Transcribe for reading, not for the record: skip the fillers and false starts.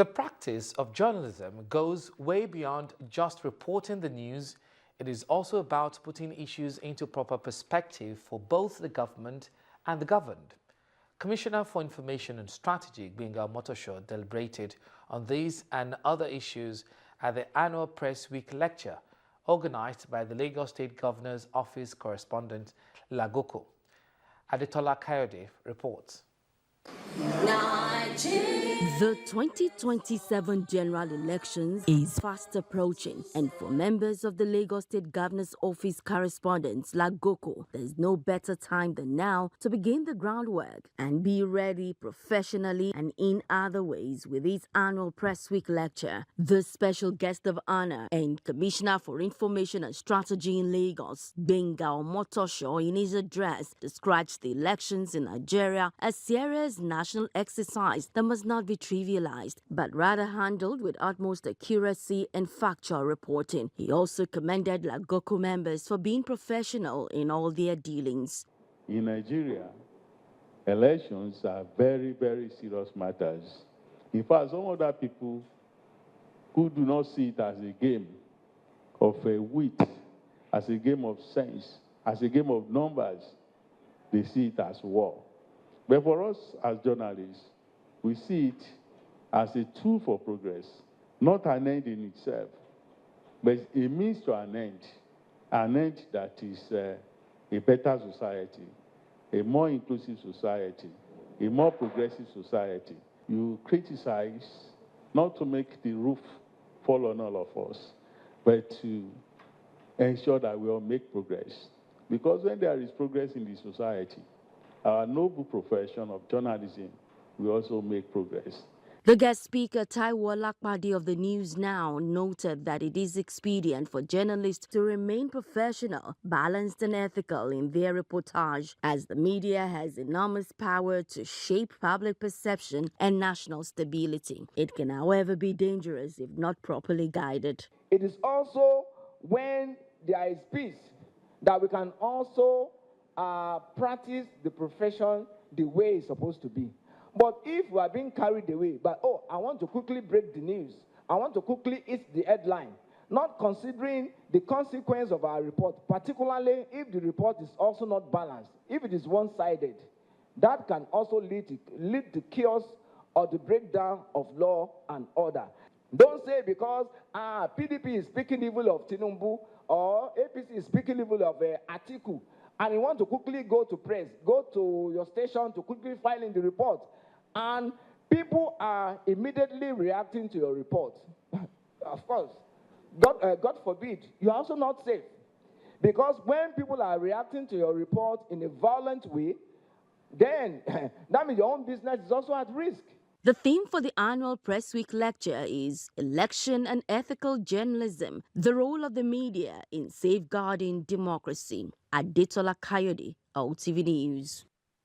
The practice of journalism goes way beyond just reporting the news. It is also about putting issues into proper perspective for both the government and the governed. Commissioner for Information and Strategy, Benga Motosho, deliberated on these and other issues at the annual Press Week lecture organized by the Lagos State Governor's Office correspondent Lagoco. Adetola Kayode reports. The 2027 general elections is fast approaching, and for members of the Lagos State Governor's Office correspondents Lagoco, there's no better time than now to begin the groundwork and be ready professionally and in other ways with his annual Press Week lecture. The special guest of honor and Commissioner for Information and Strategy in Lagos, Benga Motosho, in his address describes the elections in Nigeria as serious national exercise that must not be trivialized, but rather handled with utmost accuracy and factual reporting. He also commended Lagoco members for being professional in all their dealings. In Nigeria, elections are very, very serious matters. In fact, some other people who do not see it as a game of wit, as a game of sense, as a game of numbers, they see it as war. But for us as journalists, we see it as a tool for progress, not an end in itself, but a means to an end that is a better society, a more inclusive society, a more progressive society. You criticize not to make the roof fall on all of us, but to ensure that we all make progress. Because when there is progress in the society, our noble profession of journalism will also make progress. The guest speaker, Taiwo Lakpadi of the News Now, noted that it is expedient for journalists to remain professional, balanced and ethical in their reportage, as the media has enormous power to shape public perception and national stability. It can, however, be dangerous if not properly guided. It is also when there is peace that we can also practice the profession the way it's supposed to be. But if we are being carried away by, oh, I want to quickly break the news, I want to quickly hit the headline, not considering the consequence of our report, particularly if the report is also not balanced, if it is one-sided, that can also lead to chaos or the breakdown of law and order. Don't say because PDP is speaking evil of Tinubu or APC is speaking evil of Atiku, and you want to quickly go to press, go to your station to quickly file in the report, and people are immediately reacting to your report. Of course, God forbid, you're also not safe. Because when people are reacting to your report in a violent way, then that means your own business is also at risk. The theme for the annual Press Week lecture is Election and Ethical Journalism, the role of the media in safeguarding democracy. Adetola Kayode, OTV News.